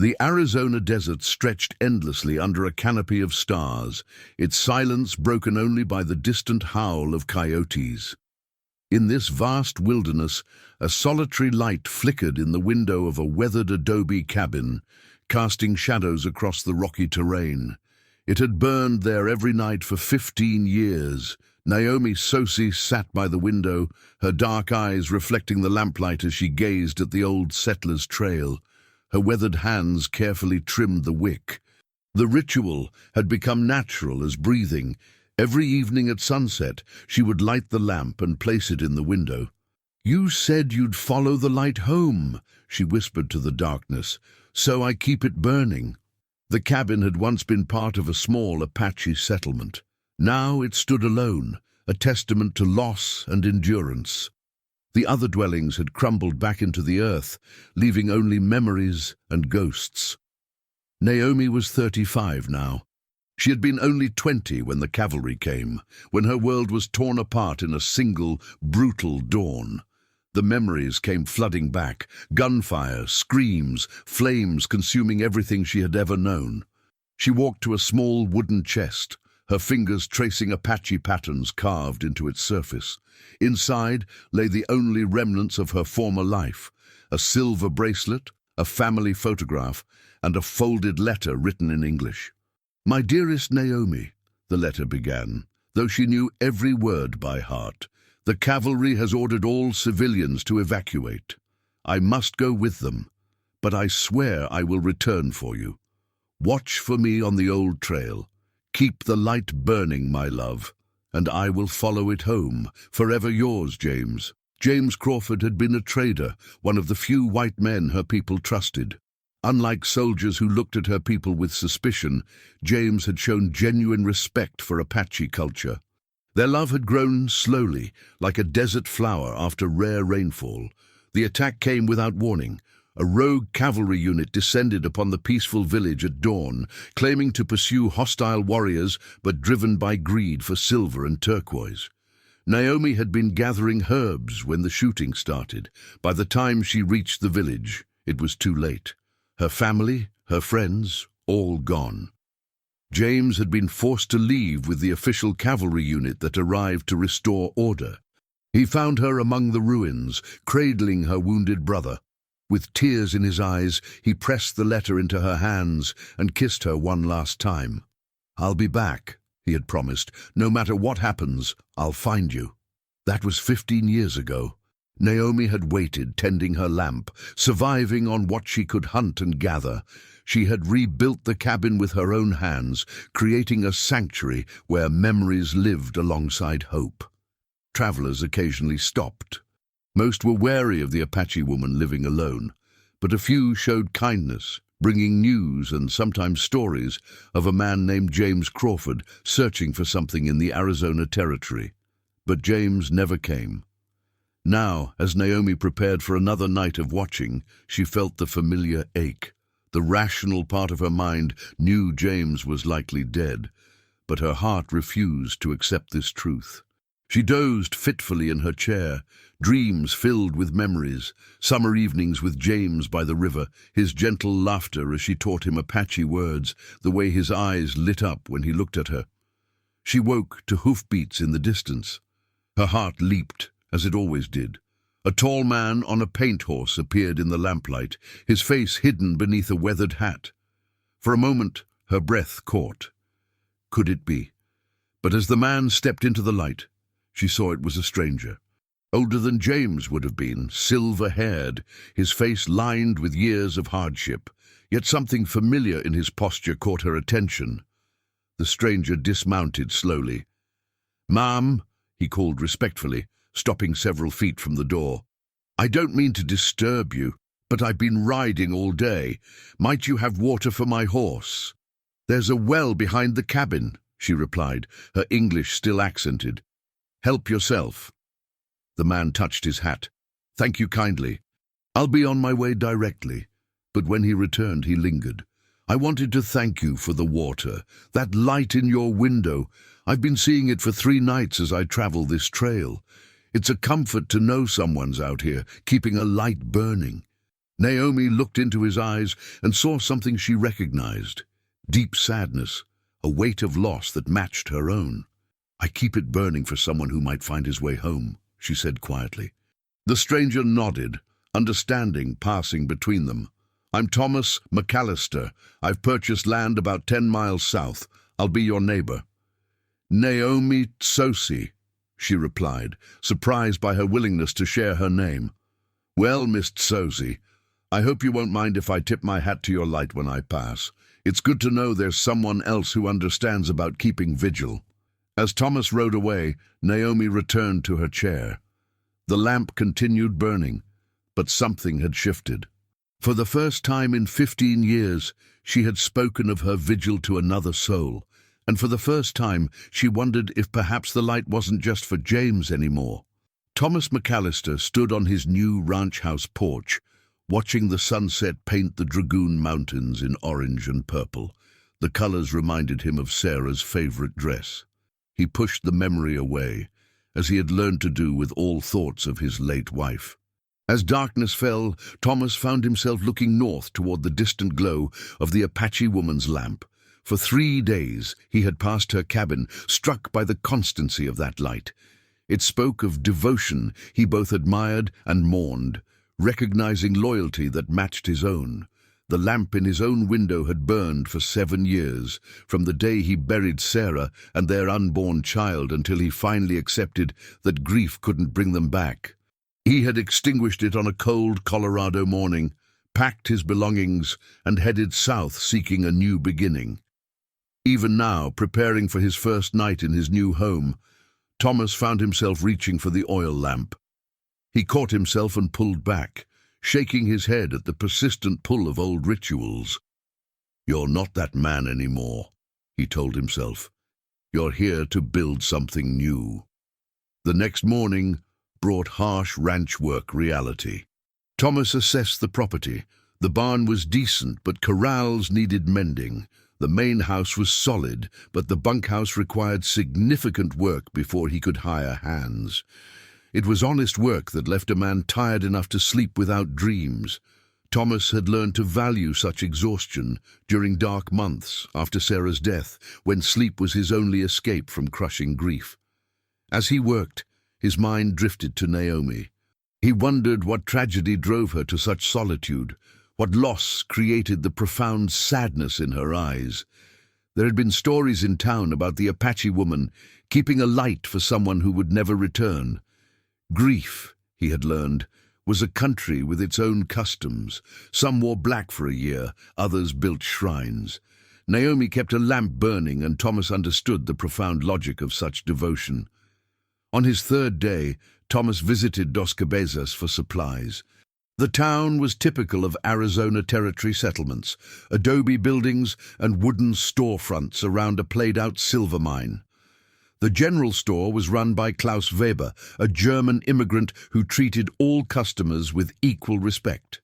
The Arizona desert stretched endlessly under a canopy of stars, its silence broken only by the distant howl of coyotes. In this vast wilderness, a solitary light flickered in the window of a weathered adobe cabin, casting shadows across the rocky terrain. It had burned there every night for 15 years. Naomi Sosi sat by the window, her dark eyes reflecting the lamplight as she gazed at the old settler's trail. Her weathered hands carefully trimmed the wick. The ritual had become natural as breathing. Every evening at sunset, she would light the lamp and place it in the window. "You said you'd follow the light home," she whispered to the darkness, "so I keep it burning." The cabin had once been part of a small Apache settlement. Now it stood alone, a testament to loss and endurance. The other dwellings had crumbled back into the earth, leaving only memories and ghosts. Naomi was 35 now. She had been only 20 when the cavalry came, when her world was torn apart in a single, brutal dawn. The memories came flooding back, gunfire, screams, flames consuming everything she had ever known. She walked to a small wooden chest, her fingers tracing Apache patterns carved into its surface. Inside lay the only remnants of her former life, a silver bracelet, a family photograph, and a folded letter written in English. "My dearest Naomi," the letter began, though she knew every word by heart. "The cavalry has ordered all civilians to evacuate. I must go with them, but I swear I will return for you. Watch for me on the old trail. Keep the light burning, my love, and I will follow it home. Forever yours, James." James Crawford had been a trader, one of the few white men her people trusted. Unlike soldiers who looked at her people with suspicion, James had shown genuine respect for Apache culture. Their love had grown slowly, like a desert flower after rare rainfall. The attack came without warning. A rogue cavalry unit descended upon the peaceful village at dawn, claiming to pursue hostile warriors but driven by greed for silver and turquoise. Naomi had been gathering herbs when the shooting started. By the time she reached the village, it was too late. Her family, her friends, all gone. James had been forced to leave with the official cavalry unit that arrived to restore order. He found her among the ruins, cradling her wounded brother. With tears in his eyes, he pressed the letter into her hands and kissed her one last time. "I'll be back," he had promised. "No matter what happens, I'll find you." That was 15 years ago. Naomi had waited, tending her lamp, surviving on what she could hunt and gather. She had rebuilt the cabin with her own hands, creating a sanctuary where memories lived alongside hope. Travelers occasionally stopped. Most were wary of the Apache woman living alone, but a few showed kindness, bringing news and sometimes stories of a man named James Crawford searching for something in the Arizona territory. But James never came. Now, as Naomi prepared for another night of watching, she felt the familiar ache. The rational part of her mind knew James was likely dead, but her heart refused to accept this truth. She dozed fitfully in her chair, dreams filled with memories, summer evenings with James by the river, his gentle laughter as she taught him Apache words, the way his eyes lit up when he looked at her. She woke to hoofbeats in the distance. Her heart leaped, as it always did. A tall man on a paint horse appeared in the lamplight, his face hidden beneath a weathered hat. For a moment, her breath caught. Could it be? But as the man stepped into the light, she saw it was a stranger. Older than James would have been, silver-haired, his face lined with years of hardship, yet something familiar in his posture caught her attention. The stranger dismounted slowly. "Ma'am," he called respectfully, stopping several feet from the door. "I don't mean to disturb you, but I've been riding all day. Might you have water for my horse?" "There's a well behind the cabin," she replied, her English still accented. "Help yourself." The man touched his hat. "Thank you kindly. I'll be on my way directly." But when he returned, he lingered. "I wanted to thank you for the water, that light in your window. I've been seeing it for 3 nights as I travel this trail. It's a comfort to know someone's out here, keeping a light burning." Naomi looked into his eyes and saw something she recognized. Deep sadness, a weight of loss that matched her own. "I keep it burning for someone who might find his way home," she said quietly. The stranger nodded, understanding passing between them. "I'm Thomas McAllister. I've purchased land about 10 miles south. I'll be your neighbor." "Naomi Tsosi," she replied, surprised by her willingness to share her name. "Well, Miss Tsosi, I hope you won't mind if I tip my hat to your light when I pass. It's good to know there's someone else who understands about keeping vigil." As Thomas rode away, Naomi returned to her chair. The lamp continued burning, but something had shifted. For the first time in 15 years, she had spoken of her vigil to another soul, and for the first time she wondered if perhaps the light wasn't just for James anymore. Thomas McAllister stood on his new ranch house porch, watching the sunset paint the Dragoon Mountains in orange and purple. The colors reminded him of Sarah's favorite dress. He pushed the memory away, as he had learned to do with all thoughts of his late wife. As darkness fell, Thomas found himself looking north toward the distant glow of the Apache woman's lamp. For 3 days he had passed her cabin, struck by the constancy of that light. It spoke of devotion he both admired and mourned, recognizing loyalty that matched his own. The lamp in his own window had burned for 7 years, from the day he buried Sarah and their unborn child until he finally accepted that grief couldn't bring them back. He had extinguished it on a cold Colorado morning, packed his belongings, and headed south seeking a new beginning. Even now, preparing for his first night in his new home, Thomas found himself reaching for the oil lamp. He caught himself and pulled back, shaking his head at the persistent pull of old rituals. "You're not that man anymore," he told himself. "You're here to build something new." The next morning brought harsh ranch work reality. Thomas assessed the property. The barn was decent, but corrals needed mending. The main house was solid, but the bunkhouse required significant work before he could hire hands. It was honest work that left a man tired enough to sleep without dreams. Thomas had learned to value such exhaustion during dark months after Sarah's death, when sleep was his only escape from crushing grief. As he worked, his mind drifted to Naomi. He wondered what tragedy drove her to such solitude, what loss created the profound sadness in her eyes. There had been stories in town about the Apache woman keeping a light for someone who would never return. Grief, he had learned, was a country with its own customs. Some wore black for a year, others built shrines. Naomi kept a lamp burning, and Thomas understood the profound logic of such devotion. On his 3rd day, Thomas visited Dos Cabezas for supplies. The town was typical of Arizona Territory settlements, adobe buildings and wooden storefronts around a played-out silver mine. The general store was run by Klaus Weber, a German immigrant who treated all customers with equal respect.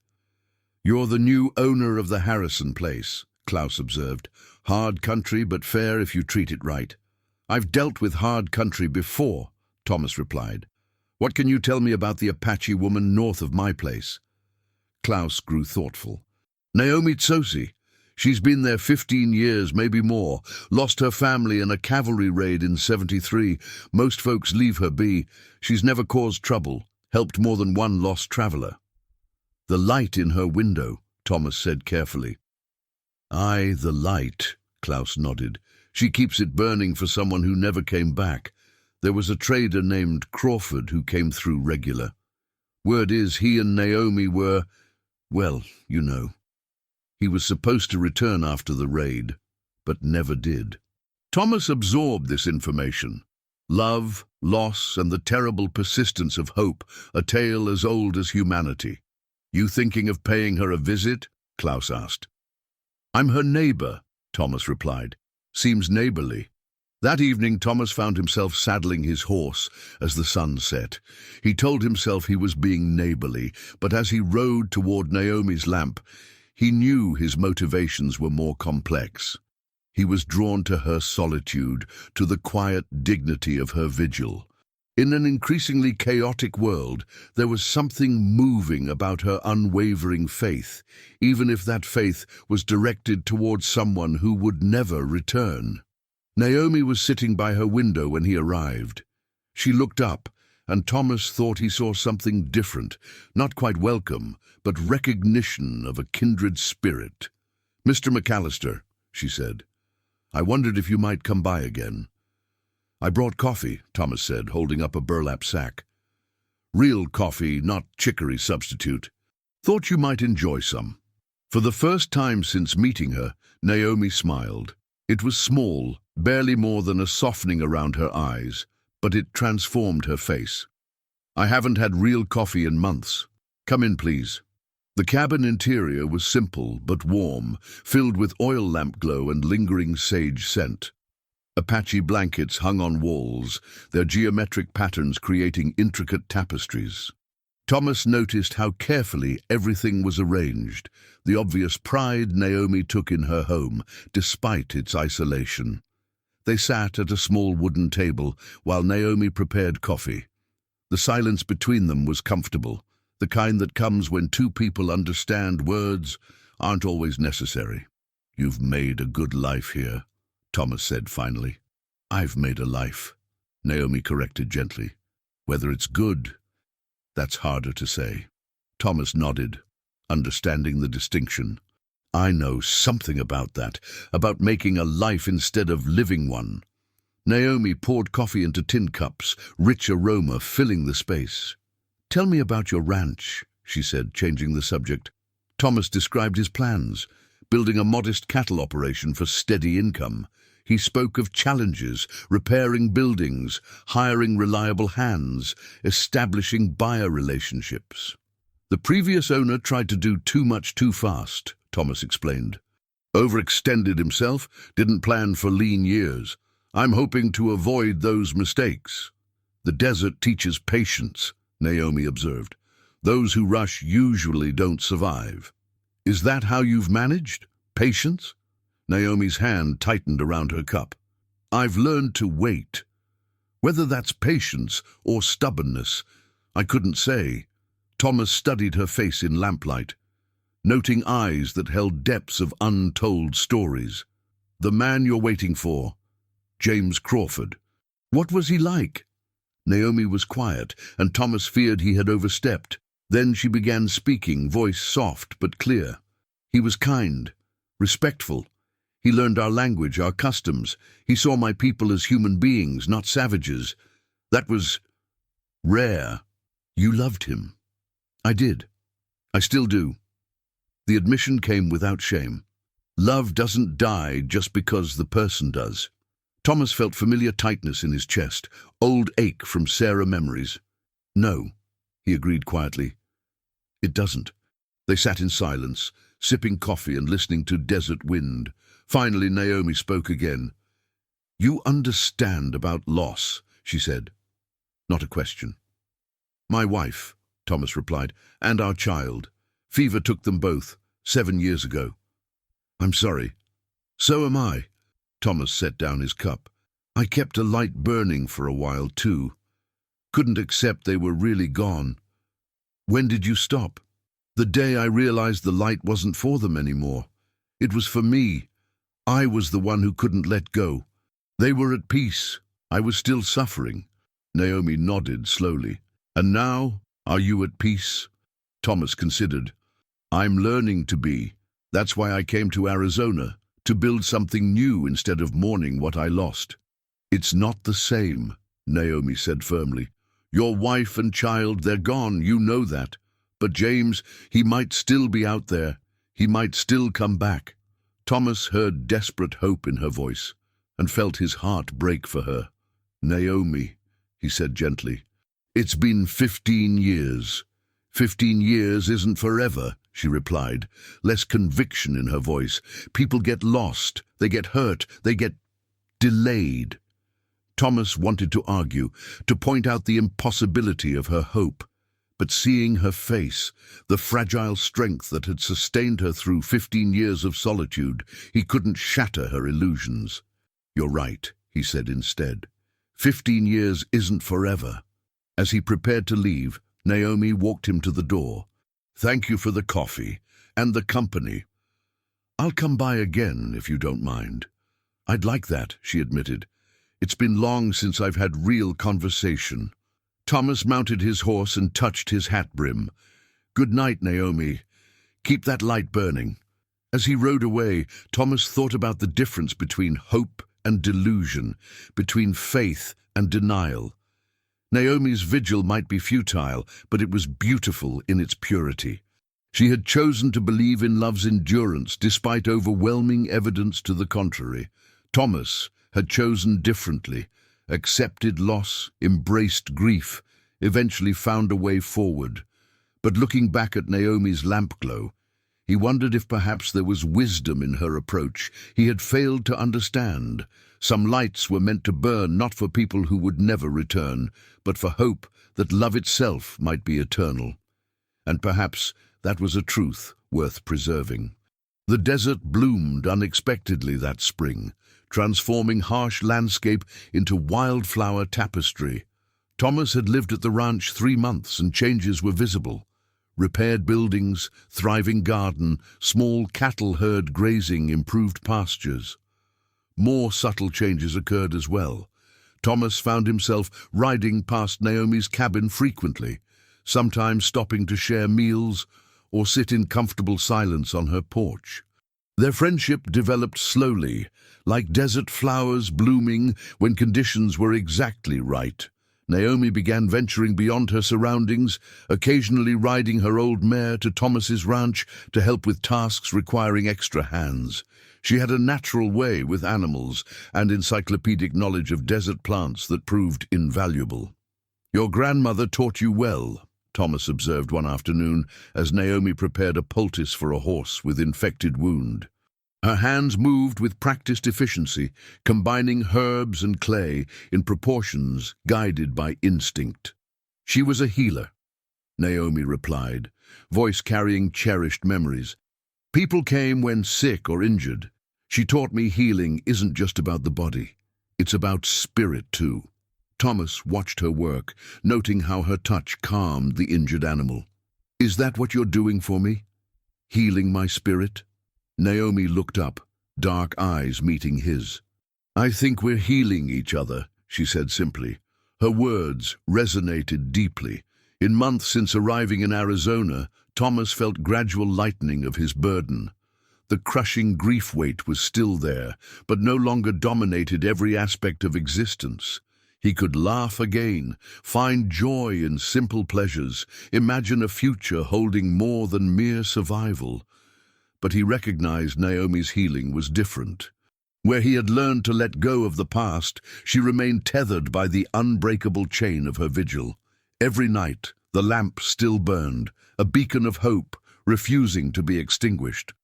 "You're the new owner of the Harrison place," Klaus observed. "Hard country, but fair if you treat it right." "I've dealt with hard country before," Thomas replied. "What can you tell me about the Apache woman north of my place?" Klaus grew thoughtful. "Naomi Tsosi. She's been there 15 years, maybe more. Lost her family in a cavalry raid in 73. Most folks leave her be. She's never caused trouble, helped more than one lost traveler." "The light in her window," Thomas said carefully. "Aye, the light," Klaus nodded. "She keeps it burning for someone who never came back. There was a trader named Crawford who came through regular. Word is he and Naomi were, well, you know. He was supposed to return after the raid, but never did." Thomas absorbed this information. Love, loss, and the terrible persistence of hope, a tale as old as humanity. "You thinking of paying her a visit?" Klaus asked. "I'm her neighbor," Thomas replied. "Seems neighborly." That evening, Thomas found himself saddling his horse as the sun set. He told himself he was being neighborly, but as he rode toward Naomi's lamp, he knew his motivations were more complex. He was drawn to her solitude, to the quiet dignity of her vigil. In an increasingly chaotic world, there was something moving about her unwavering faith, even if that faith was directed towards someone who would never return. Naomi was sitting by her window when he arrived. She looked up, and Thomas thought he saw something different, not quite welcome, but recognition of a kindred spirit. "Mr. McAllister," she said, "I wondered if you might come by again." "I brought coffee," Thomas said, holding up a burlap sack. "Real coffee, not chicory substitute. Thought you might enjoy some." For the first time since meeting her, Naomi smiled. It was small, barely more than a softening around her eyes, but it transformed her face. "I haven't had real coffee in months. Come in, please." The cabin interior was simple but warm, filled with oil lamp glow and lingering sage scent. Apache blankets hung on walls, their geometric patterns creating intricate tapestries. Thomas noticed how carefully everything was arranged, the obvious pride Naomi took in her home, despite its isolation. They sat at a small wooden table while Naomi prepared coffee. The silence between them was comfortable, the kind that comes when two people understand words aren't always necessary. "You've made a good life here," Thomas said finally. "I've made a life," Naomi corrected gently. "Whether it's good, that's harder to say." Thomas nodded, understanding the distinction. "I know something about that, about making a life instead of living one." Naomi poured coffee into tin cups, rich aroma filling the space. "Tell me about your ranch," she said, changing the subject. Thomas described his plans, building a modest cattle operation for steady income. He spoke of challenges, repairing buildings, hiring reliable hands, establishing buyer relationships. "The previous owner tried to do too much too fast," Thomas explained. "Overextended himself, didn't plan for lean years. I'm hoping to avoid those mistakes." "The desert teaches patience," Naomi observed. "Those who rush usually don't survive." "Is that how you've managed? Patience?" Naomi's hand tightened around her cup. "I've learned to wait. Whether that's patience or stubbornness, I couldn't say." Thomas studied her face in lamplight, noting eyes that held depths of untold stories. "The man you're waiting for, James Crawford. What was he like?" Naomi was quiet, and Thomas feared he had overstepped. Then she began speaking, voice soft but clear. "He was kind, respectful. He learned our language, our customs. He saw my people as human beings, not savages. That was rare." "You loved him." "I did. I still do." The admission came without shame. Love doesn't die just because the person does. Thomas felt familiar tightness in his chest, old ache from Sarah memories. "No," he agreed quietly. "It doesn't." They sat in silence, sipping coffee and listening to desert wind. Finally, Naomi spoke again. "You understand about loss," she said. Not a question. "My wife," Thomas replied, "and our child. Fever took them both, 7 years ago." "I'm sorry." "So am I." Thomas set down his cup. "I kept a light burning for a while, too. Couldn't accept they were really gone." "When did you stop?" "The day I realized the light wasn't for them anymore. It was for me. I was the one who couldn't let go. They were at peace. I was still suffering." Naomi nodded slowly. "And now, are you at peace?" Thomas considered. "I'm learning to be. That's why I came to Arizona, to build something new instead of mourning what I lost." "It's not the same," Naomi said firmly. "Your wife and child, they're gone, you know that. But James, he might still be out there. He might still come back." Thomas heard desperate hope in her voice and felt his heart break for her. "Naomi," he said gently, "it's been 15 years. 15 years isn't forever," she replied, less conviction in her voice. "People get lost, they get hurt, they get delayed." Thomas wanted to argue, to point out the impossibility of her hope. But seeing her face, the fragile strength that had sustained her through 15 years of solitude, he couldn't shatter her illusions. "You're right," he said instead. 15 years isn't forever. As he prepared to leave, Naomi walked him to the door. "Thank you for the coffee and the company. I'll come by again if you don't mind." "I'd like that," she admitted. "It's been long since I've had real conversation." Thomas mounted his horse and touched his hat brim. "Good night, Naomi. Keep that light burning." As he rode away, Thomas thought about the difference between hope and delusion, between faith and denial. Naomi's vigil might be futile, but it was beautiful in its purity. She had chosen to believe in love's endurance despite overwhelming evidence to the contrary. Thomas had chosen differently, accepted loss, embraced grief, eventually found a way forward. But looking back at Naomi's lamp glow, he wondered if perhaps there was wisdom in her approach he had failed to understand. Some lights were meant to burn not for people who would never return, but for hope that love itself might be eternal. And perhaps that was a truth worth preserving. The desert bloomed unexpectedly that spring, transforming harsh landscape into wildflower tapestry. Thomas had lived at the ranch 3 months and changes were visible. Repaired buildings, thriving garden, small cattle herd grazing, improved pastures. More subtle changes occurred as well. Thomas found himself riding past Naomi's cabin frequently, sometimes stopping to share meals or sit in comfortable silence on her porch. Their friendship developed slowly, like desert flowers blooming when conditions were exactly right. Naomi began venturing beyond her surroundings, occasionally riding her old mare to Thomas's ranch to help with tasks requiring extra hands. She had a natural way with animals and encyclopedic knowledge of desert plants that proved invaluable. "Your grandmother taught you well," Thomas observed one afternoon as Naomi prepared a poultice for a horse with infected wound. Her hands moved with practiced efficiency, combining herbs and clay in proportions guided by instinct. "She was a healer," Naomi replied, voice carrying cherished memories. "People came when sick or injured. She taught me healing isn't just about the body. It's about spirit too." Thomas watched her work, noting how her touch calmed the injured animal. "Is that what you're doing for me? Healing my spirit?" Naomi looked up, dark eyes meeting his. "I think we're healing each other," she said simply. Her words resonated deeply. In months since arriving in Arizona, Thomas felt gradual lightening of his burden. The crushing grief weight was still there, but no longer dominated every aspect of existence. He could laugh again, find joy in simple pleasures, imagine a future holding more than mere survival. But he recognized Naomi's healing was different. Where he had learned to let go of the past, she remained tethered by the unbreakable chain of her vigil. Every night, the lamp still burned, a beacon of hope, refusing to be extinguished.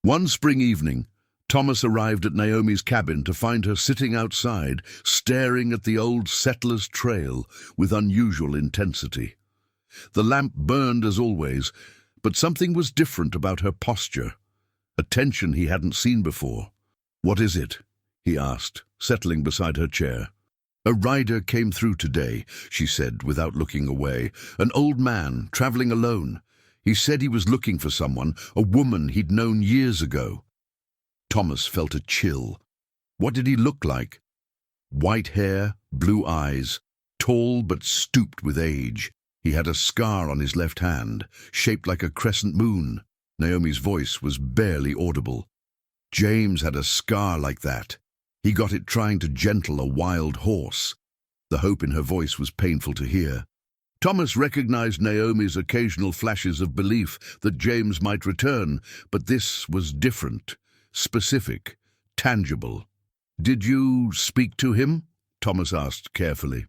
One spring evening, Thomas arrived at Naomi's cabin to find her sitting outside, staring at the old settler's trail with unusual intensity. The lamp burned as always, but something was different about her posture, a tension he hadn't seen before. "What is it?" he asked, settling beside her chair. "A rider came through today," she said without looking away. "An old man, traveling alone. He said he was looking for someone, a woman he'd known years ago." Thomas felt a chill. What did he look like? White hair, blue eyes, tall but stooped with age. He had a scar on his left hand, shaped like a crescent moon. Naomi's voice was barely audible. "James had a scar like that. He got it trying to gentle a wild horse." The hope in her voice was painful to hear. Thomas recognized Naomi's occasional flashes of belief that James might return, but this was different, specific, tangible. "Did you speak to him?" Thomas asked carefully.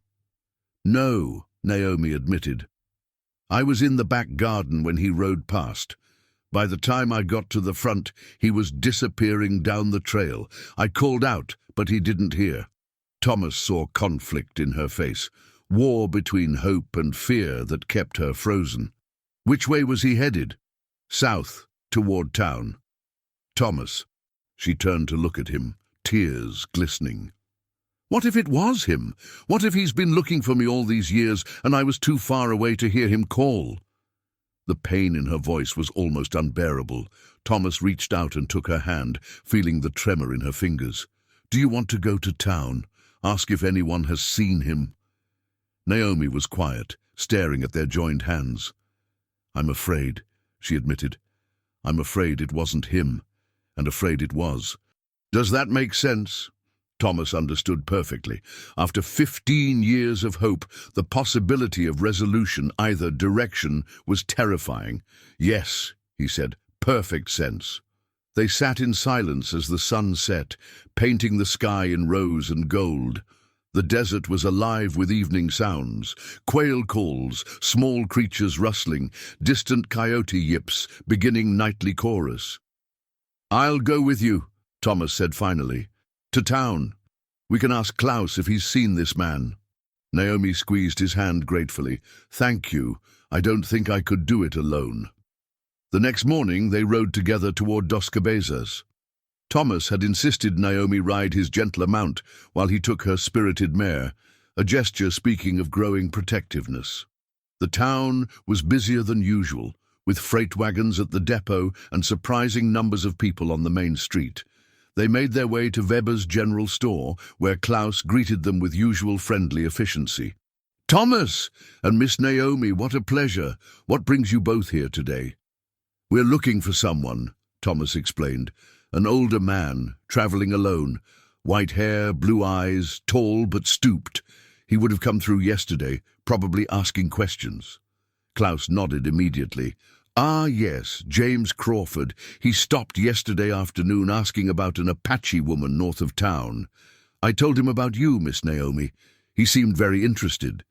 "No," Naomi admitted. "I was in the back garden when he rode past. By the time I got to the front, he was disappearing down the trail. I called out, but he didn't hear." Thomas saw conflict in her face, war between hope and fear that kept her frozen. "Which way was he headed?" "South, toward town." "Thomas." She turned to look at him, tears glistening. What if it was him? What if he's been looking for me all these years and I was too far away to hear him call? The pain in her voice was almost unbearable. Thomas reached out and took her hand, feeling the tremor in her fingers. "Do you want to go to town? Ask if anyone has seen him." Naomi was quiet, staring at their joined hands. "I'm afraid," she admitted. "I'm afraid it wasn't him, and afraid it was." "Does that make sense?" Thomas understood perfectly. After 15 years of hope, the possibility of resolution, either direction, was terrifying. "Yes," he said, "perfect sense." They sat in silence as the sun set, painting the sky in rose and gold. The desert was alive with evening sounds, quail calls, small creatures rustling, distant coyote yips, beginning nightly chorus. "I'll go with you," Thomas said finally. "To town. We can ask Klaus if he's seen this man." Naomi squeezed his hand gratefully. "Thank you. I don't think I could do it alone." The next morning they rode together toward Dos Cabezas. Thomas had insisted Naomi ride his gentler mount while he took her spirited mare, a gesture speaking of growing protectiveness. The town was busier than usual, with freight wagons at the depot and surprising numbers of people on the main street. They made their way to Weber's general store, where Klaus greeted them with usual friendly efficiency. "Thomas and Miss Naomi, what a pleasure. What brings you both here today?" "We're looking for someone," Thomas explained. "An older man, traveling alone. White hair, blue eyes, tall but stooped. He would have come through yesterday, probably asking questions." Klaus nodded immediately. "Ah, yes, James Crawford. He stopped yesterday afternoon asking about an Apache woman north of town. I told him about you, Miss Naomi. He seemed very interested."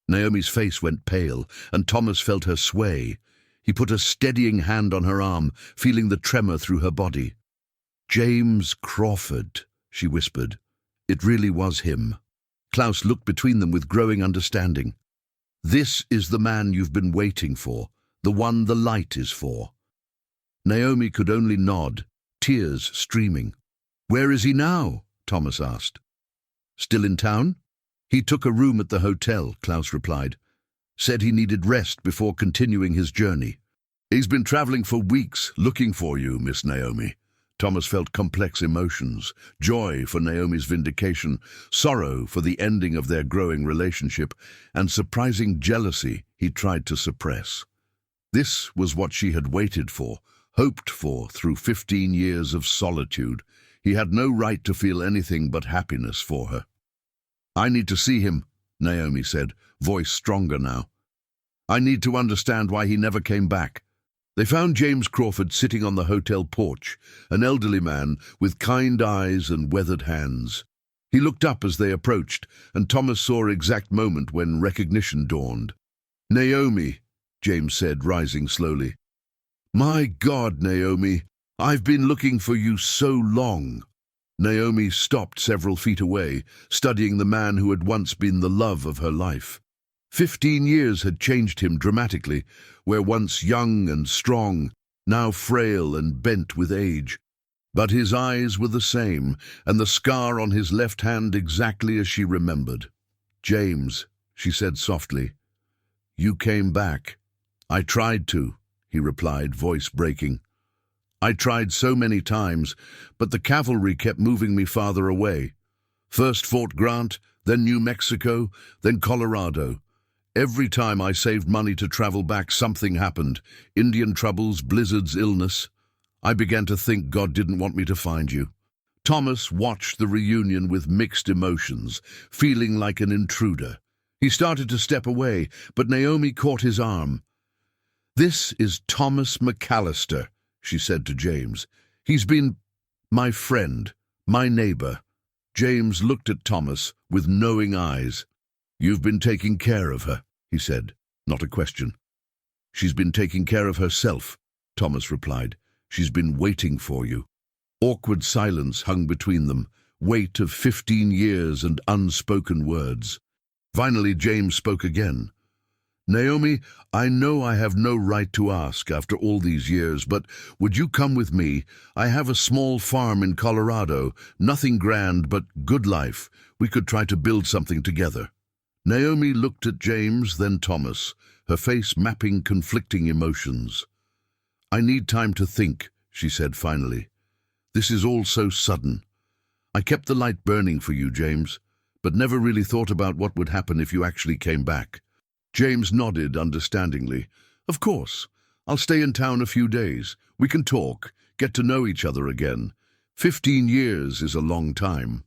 Naomi's face went pale, and Thomas felt her sway. He put a steadying hand on her arm, feeling the tremor through her body. "James Crawford," she whispered. It really was him. Klaus looked between them with growing understanding. "This is the man you've been waiting for. The one the light is for." Naomi could only nod, tears streaming. "Where is he now?" Thomas asked. "Still in town?" "He took a room at the hotel," Klaus replied. "Said he needed rest before continuing his journey." "He's been traveling for weeks, looking for you, Miss Naomi." Thomas felt complex emotions, joy for Naomi's vindication, sorrow for the ending of their growing relationship, and surprising jealousy he tried to suppress. This was what she had waited for, hoped for through 15 years of solitude. He had no right to feel anything but happiness for her. "I need to see him," Naomi said, voice stronger now. "I need to understand why he never came back." They found James Crawford sitting on the hotel porch, an elderly man with kind eyes and weathered hands. He looked up as they approached, and Thomas saw exact moment when recognition dawned. "Naomi," James said, rising slowly. "My God, Naomi, I've been looking for you so long." Naomi stopped several feet away, studying the man who had once been the love of her life. 15 years had changed him dramatically, where once young and strong, now frail and bent with age. But his eyes were the same, and the scar on his left hand exactly as she remembered. "James," she said softly, "you came back." "I tried to," he replied, voice breaking. "I tried so many times, but the cavalry kept moving me farther away. First Fort Grant, then New Mexico, then Colorado. Every time I saved money to travel back, something happened. Indian troubles, blizzards, illness. I began to think God didn't want me to find you." Thomas watched the reunion with mixed emotions, feeling like an intruder. He started to step away, but Naomi caught his arm. "This is Thomas McAllister," she said to James. "He's been my friend, my neighbor." James looked at Thomas with knowing eyes. "You've been taking care of her," he said, not a question. "She's been taking care of herself," Thomas replied. "She's been waiting for you." Awkward silence hung between them, weight of 15 years and unspoken words. Finally, James spoke again. "Naomi, I know I have no right to ask after all these years, but would you come with me? I have a small farm in Colorado, nothing grand but good life. We could try to build something together." Naomi looked at James, then Thomas, her face mapping conflicting emotions. "I need time to think," she said finally. "This is all so sudden. I kept the light burning for you, James, but never really thought about what would happen if you actually came back." James nodded understandingly. "Of course. I'll stay in town a few days. We can talk, get to know each other again. 15 years is a long time."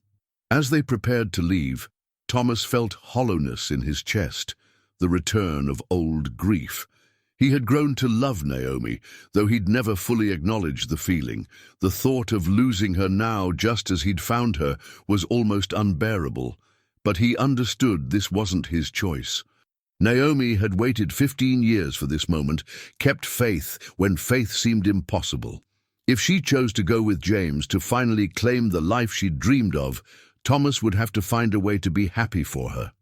As they prepared to leave, Thomas felt hollowness in his chest, the return of old grief. He had grown to love Naomi, though he'd never fully acknowledged the feeling. The thought of losing her now, just as he'd found her, was almost unbearable. But he understood this wasn't his choice. Naomi had waited 15 years for this moment, kept faith when faith seemed impossible. If she chose to go with James to finally claim the life she'd dreamed of, Thomas would have to find a way to be happy for her.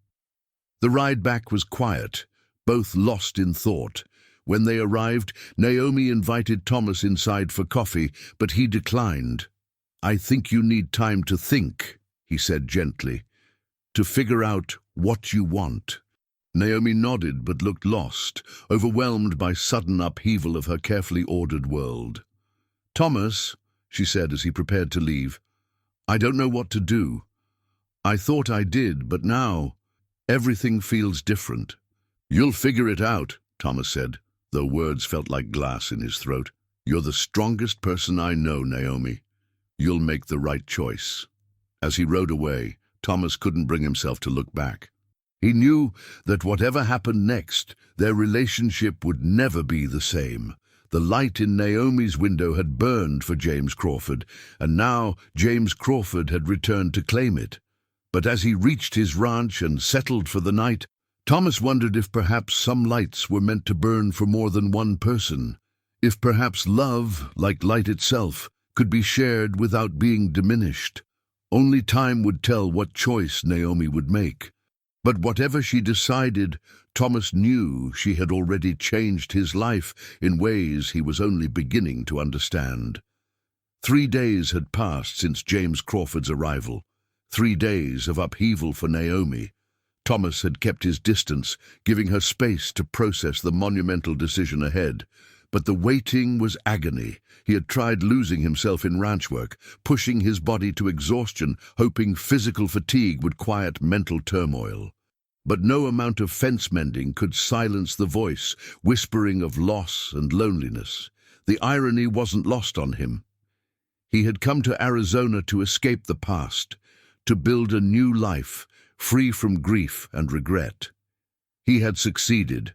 The ride back was quiet, both lost in thought. When they arrived, Naomi invited Thomas inside for coffee, but he declined. "I think you need time to think," he said gently, "to figure out what you want." Naomi nodded but looked lost, overwhelmed by sudden upheaval of her carefully ordered world. "Thomas," she said as he prepared to leave, "I don't know what to do. I thought I did, but now everything feels different." "You'll figure it out," Thomas said, though words felt like glass in his throat. "You're the strongest person I know, Naomi. You'll make the right choice." As he rode away, Thomas couldn't bring himself to look back. He knew that whatever happened next, their relationship would never be the same. The light in Naomi's window had burned for James Crawford, and now James Crawford had returned to claim it. But as he reached his ranch and settled for the night, Thomas wondered if perhaps some lights were meant to burn for more than one person, if perhaps love, like light itself, could be shared without being diminished. Only time would tell what choice Naomi would make. But whatever she decided, Thomas knew she had already changed his life in ways he was only beginning to understand. 3 days had passed since James Crawford's arrival, 3 days of upheaval for Naomi. Thomas had kept his distance, giving her space to process the monumental decision ahead. But the waiting was agony. He had tried losing himself in ranch work, pushing his body to exhaustion, hoping physical fatigue would quiet mental turmoil. But no amount of fence mending could silence the voice, whispering of loss and loneliness. The irony wasn't lost on him. He had come to Arizona to escape the past, to build a new life, free from grief and regret. He had succeeded,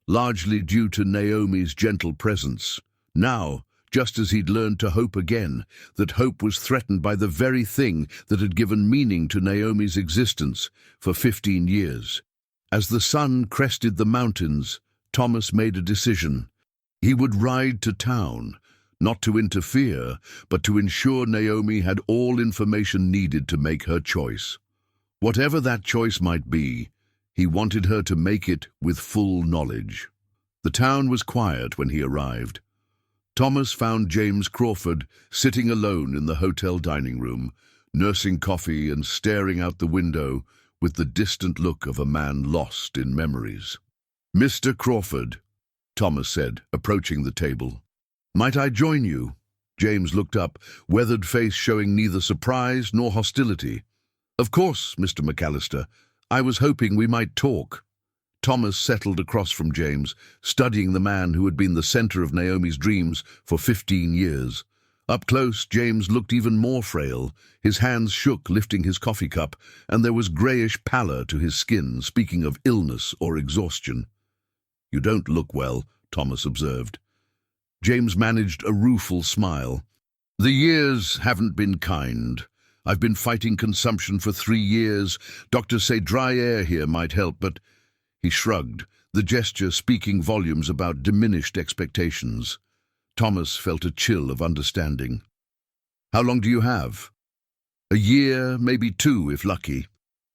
largely due to Naomi's gentle presence. Now, just as he'd learned to hope again, that hope was threatened by the very thing that had given meaning to Naomi's existence for 15 years. As the sun crested the mountains, Thomas made a decision. He would ride to town, not to interfere, but to ensure Naomi had all information needed to make her choice. Whatever that choice might be, he wanted her to make it with full knowledge. The town was quiet when he arrived. Thomas found James Crawford sitting alone in the hotel dining room, nursing coffee and staring out the window with the distant look of a man lost in memories. "Mr. Crawford," Thomas said, approaching the table. "Might I join you?" James looked up, weathered face showing neither surprise nor hostility. "Of course, Mr. McAllister. I was hoping we might talk." Thomas settled across from James, studying the man who had been the center of Naomi's dreams for 15 years. Up close, James looked even more frail. His hands shook, lifting his coffee cup, and there was grayish pallor to his skin, speaking of illness or exhaustion. "You don't look well," Thomas observed. James managed a rueful smile. "The years haven't been kind. I've been fighting consumption for 3 years. Doctors say dry air here might help, but—" He shrugged, the gesture speaking volumes about diminished expectations. Thomas felt a chill of understanding. "How long do you have?" "A year, maybe 2 if lucky."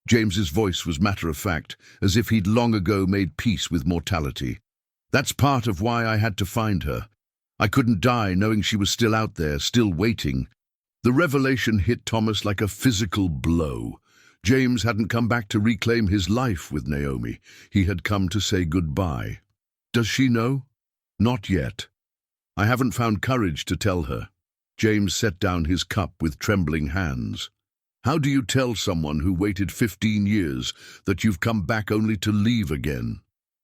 James's voice was matter-of-fact, as if he'd long ago made peace with mortality. "That's part of why I had to find her. I couldn't die knowing she was still out there, still waiting." The revelation hit Thomas like a physical blow. James hadn't come back to reclaim his life with Naomi. He had come to say goodbye. Does she know? Not yet. I haven't found courage to tell her. James set down his cup with trembling hands. How do you tell someone who waited 15 years that you've come back only to leave again?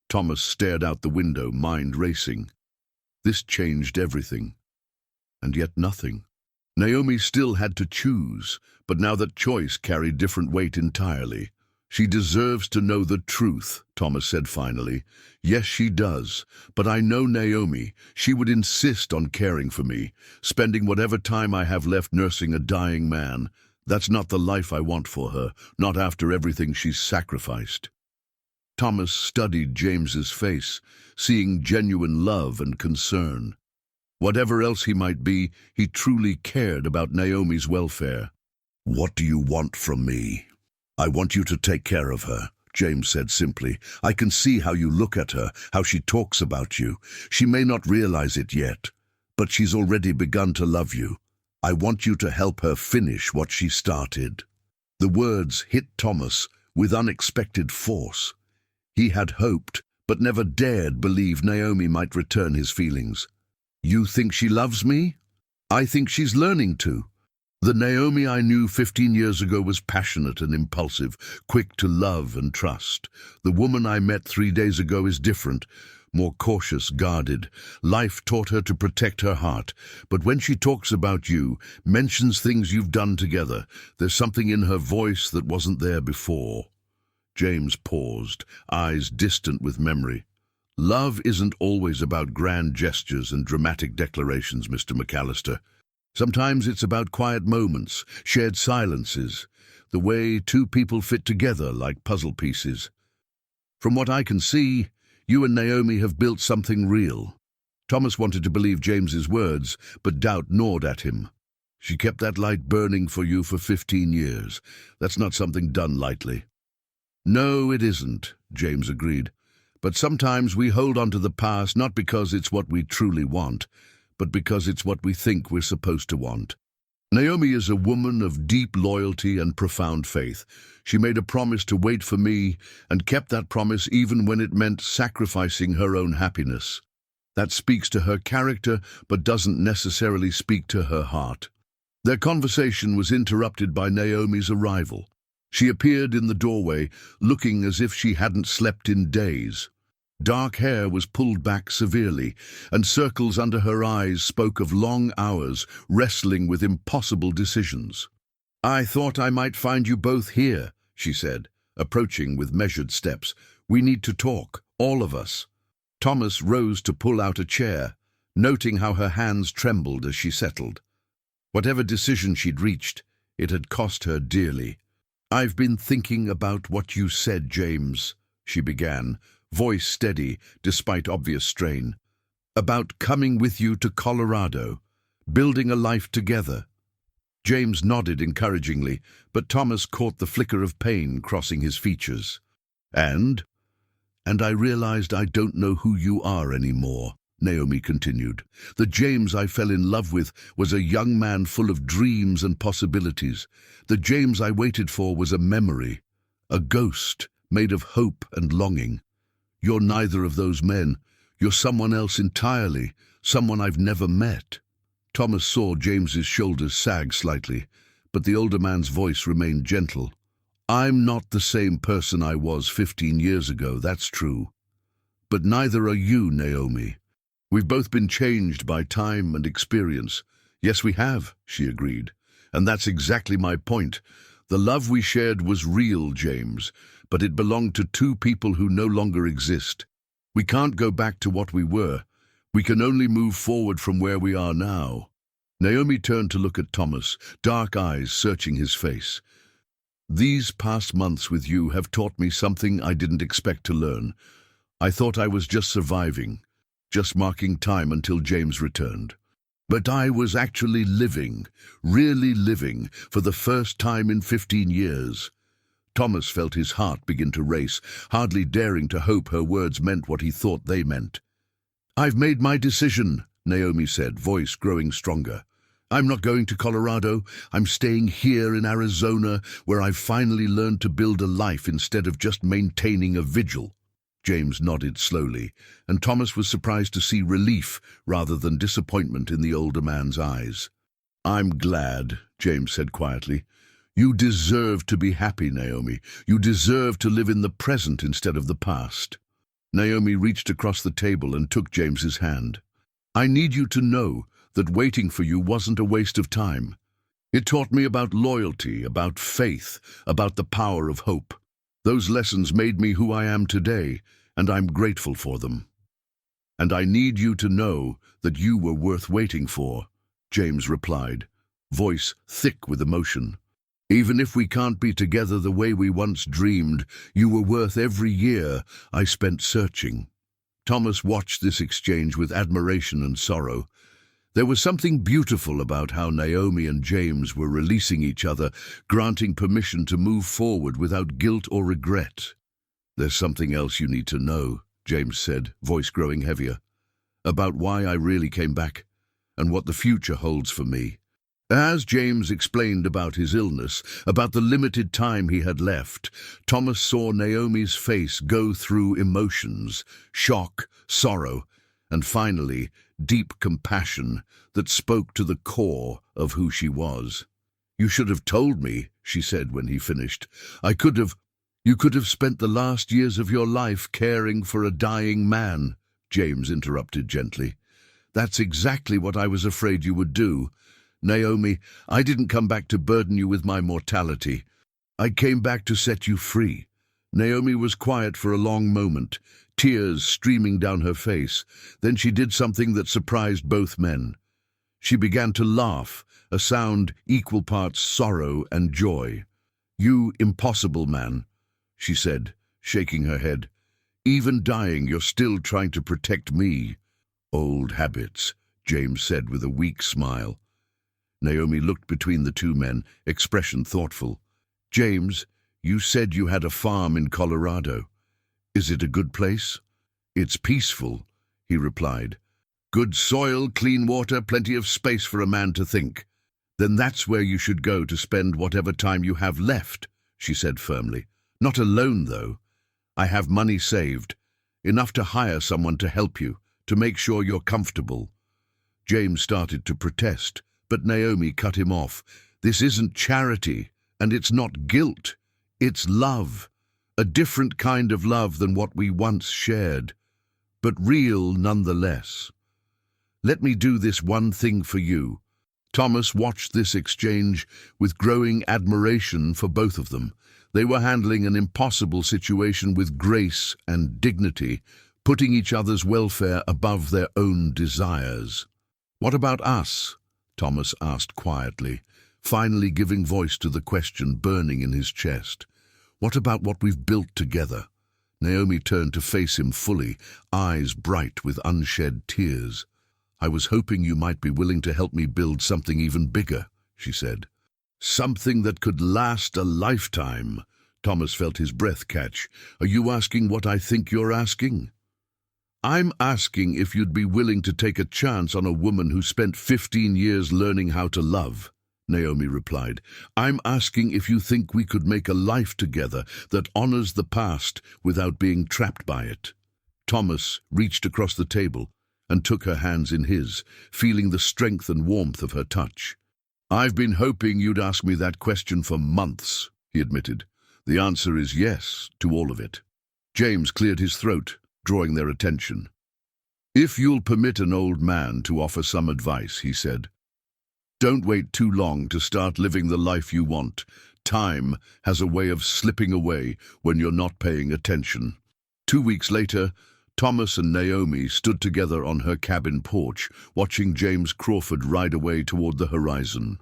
Thomas stared out the window, mind racing. This changed everything. And yet nothing. Naomi still had to choose, but now that choice carried different weight entirely. She deserves to know the truth, Thomas said finally. Yes, she does, but I know Naomi. She would insist on caring for me, spending whatever time I have left nursing a dying man. That's not the life I want for her, not after everything she's sacrificed. Thomas studied James's face, seeing genuine love and concern. Whatever else he might be, he truly cared about Naomi's welfare. What do you want from me? I want you to take care of her, James said simply. I can see how you look at her, how she talks about you. She may not realize it yet, but she's already begun to love you. I want you to help her finish what she started. The words hit Thomas with unexpected force. He had hoped, but never dared believe Naomi might return his feelings. You think she loves me? I think she's learning to. The Naomi I knew 15 years ago was passionate and impulsive, quick to love and trust. The woman I met 3 days ago is different, more cautious, guarded. Life taught her to protect her heart, but when she talks about you, mentions things you've done together, there's something in her voice that wasn't there before. James paused, eyes distant with memory. Love isn't always about grand gestures and dramatic declarations, Mr. McAllister. Sometimes it's about quiet moments, shared silences, the way two people fit together like puzzle pieces. From what I can see, you and Naomi have built something real. Thomas wanted to believe James's words, but doubt gnawed at him. She kept that light burning for you for 15 years. That's not something done lightly. No, it isn't, James agreed. But sometimes we hold on to the past not because it's what we truly want, but because it's what we think we're supposed to want. Naomi is a woman of deep loyalty and profound faith. She made a promise to wait for me and kept that promise even when it meant sacrificing her own happiness. That speaks to her character, but doesn't necessarily speak to her heart. Their conversation was interrupted by Naomi's arrival. She appeared in the doorway, looking as if she hadn't slept in days. Dark hair was pulled back severely, and circles under her eyes spoke of long hours wrestling with impossible decisions. I thought I might find you both here, she said, approaching with measured steps. We need to talk, all of us. Thomas rose to pull out a chair, noting how her hands trembled as she settled. Whatever decision she'd reached, it had cost her dearly. I've been thinking about what you said, James, she began, voice steady despite obvious strain. About coming with you to Colorado, building a life together. James nodded encouragingly, but Thomas caught the flicker of pain crossing his features. And I realized I don't know who you are anymore, Naomi continued. The James I fell in love with was a young man full of dreams and possibilities. The James I waited for was a memory, a ghost made of hope and longing. You're neither of those men. You're someone else entirely, someone I've never met. Thomas saw James's shoulders sag slightly, but the older man's voice remained gentle. I'm not the same person I was 15 years ago, that's true. But neither are you, Naomi. We've both been changed by time and experience. Yes, we have, she agreed. And that's exactly my point. The love we shared was real, James, but it belonged to two people who no longer exist. We can't go back to what we were. We can only move forward from where we are now. Naomi turned to look at Thomas, dark eyes searching his face. These past months with you have taught me something I didn't expect to learn. I thought I was just surviving, just marking time until James returned. But I was actually living, really living, for the first time in 15 years. Thomas felt his heart begin to race, hardly daring to hope her words meant what he thought they meant. I've made my decision, Naomi said, voice growing stronger. I'm not going to Colorado. I'm staying here in Arizona, where I've finally learned to build a life instead of just maintaining a vigil. James nodded slowly, and Thomas was surprised to see relief rather than disappointment in the older man's eyes. I'm glad, James said quietly. You deserve to be happy, Naomi. You deserve to live in the present instead of the past. Naomi reached across the table and took James's hand. I need you to know that waiting for you wasn't a waste of time. It taught me about loyalty, about faith, about the power of hope. Those lessons made me who I am today, and I'm grateful for them. And I need you to know that you were worth waiting for, James replied, voice thick with emotion. Even if we can't be together the way we once dreamed, you were worth every year I spent searching. Thomas watched this exchange with admiration and sorrow. There was something beautiful about how Naomi and James were releasing each other, granting permission to move forward without guilt or regret. There's something else you need to know, James said, voice growing heavier, about why I really came back and what the future holds for me. As James explained about his illness, about the limited time he had left, Thomas saw Naomi's face go through emotions, shock, sorrow, and finally, deep compassion that spoke to the core of who she was. You should have told me, she said when he finished. You could have spent the last years of your life caring for a dying man, James interrupted gently. That's exactly what I was afraid you would do. Naomi, I didn't come back to burden you with my mortality. I came back to set you free. Naomi was quiet for a long moment, tears streaming down her face. Then she did something that surprised both men. She began to laugh, a sound equal parts sorrow and joy. You impossible man, she said, shaking her head. Even dying, you're still trying to protect me. Old habits, James said with a weak smile. Naomi looked between the two men, expression thoughtful. James, you said you had a farm in Colorado. Is it a good place? It's peaceful, he replied. Good soil, clean water, plenty of space for a man to think. Then that's where you should go to spend whatever time you have left, she said firmly. Not alone, though. I have money saved, enough to hire someone to help you, to make sure you're comfortable. James started to protest, but Naomi cut him off. This isn't charity, and it's not guilt. It's love, a different kind of love than what we once shared, but real nonetheless. Let me do this one thing for you. Thomas watched this exchange with growing admiration for both of them. They were handling an impossible situation with grace and dignity, putting each other's welfare above their own desires. What about us? Thomas asked quietly, finally giving voice to the question burning in his chest. What about what we've built together? Naomi turned to face him fully, eyes bright with unshed tears. I was hoping you might be willing to help me build something even bigger, she said. Something that could last a lifetime. Thomas felt his breath catch. Are you asking what I think you're asking? I'm asking if you'd be willing to take a chance on a woman who spent 15 years learning how to love, Naomi replied. I'm asking if you think we could make a life together that honors the past without being trapped by it. Thomas reached across the table and took her hands in his, feeling the strength and warmth of her touch. I've been hoping you'd ask me that question for months, he admitted. The answer is yes to all of it. James cleared his throat, drawing their attention. If you'll permit an old man to offer some advice, he said. Don't wait too long to start living the life you want. Time has a way of slipping away when you're not paying attention. 2 weeks later, Thomas and Naomi stood together on her cabin porch, watching James Crawford ride away toward the horizon.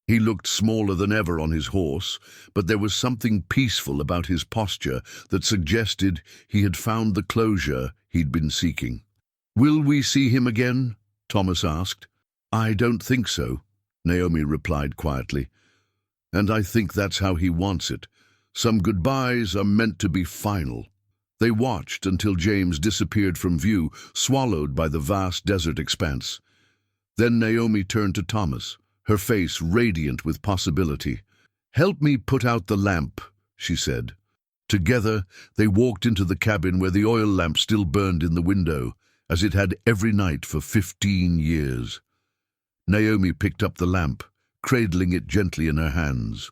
He looked smaller than ever on his horse, but there was something peaceful about his posture that suggested he had found the closure he'd been seeking. Will we see him again? Thomas asked. I don't think so, Naomi replied quietly. And I think that's how he wants it. Some goodbyes are meant to be final. They watched until James disappeared from view, swallowed by the vast desert expanse. Then Naomi turned to Thomas, her face radiant with possibility. "Help me put out the lamp," she said. Together, they walked into the cabin where the oil lamp still burned in the window, as it had every night for 15 years. Naomi picked up the lamp, cradling it gently in her hands.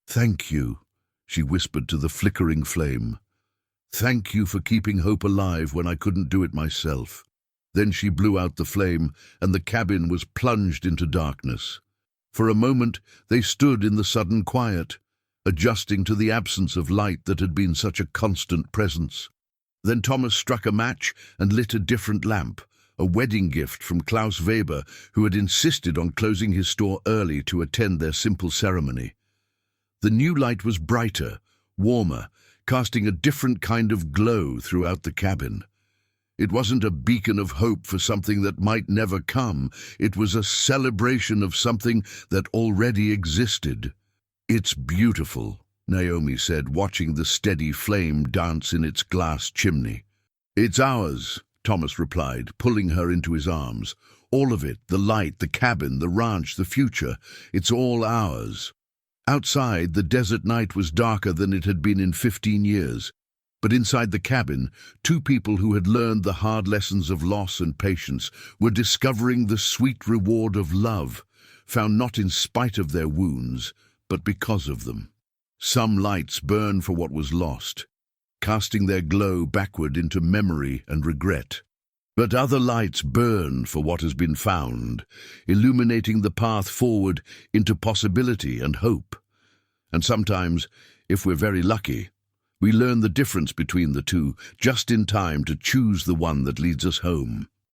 "Thank you," she whispered to the flickering flame. "Thank you for keeping hope alive when I couldn't do it myself." Then she blew out the flame, and the cabin was plunged into darkness. For a moment, they stood in the sudden quiet, adjusting to the absence of light that had been such a constant presence. Then Thomas struck a match and lit a different lamp, a wedding gift from Klaus Weber, who had insisted on closing his store early to attend their simple ceremony. The new light was brighter, warmer, casting a different kind of glow throughout the cabin. It wasn't a beacon of hope for something that might never come. It was a celebration of something that already existed. "It's beautiful," Naomi said, watching the steady flame dance in its glass chimney. "It's ours," Thomas replied, pulling her into his arms. "All of it, the light, the cabin, the ranch, the future, it's all ours." Outside, the desert night was darker than it had been in 15 years. But inside the cabin, two people who had learned the hard lessons of loss and patience were discovering the sweet reward of love, found not in spite of their wounds, but because of them. Some lights burn for what was lost, casting their glow backward into memory and regret. But other lights burn for what has been found, illuminating the path forward into possibility and hope. And sometimes, if we're very lucky, we learn the difference between the two just in time to choose the one that leads us home.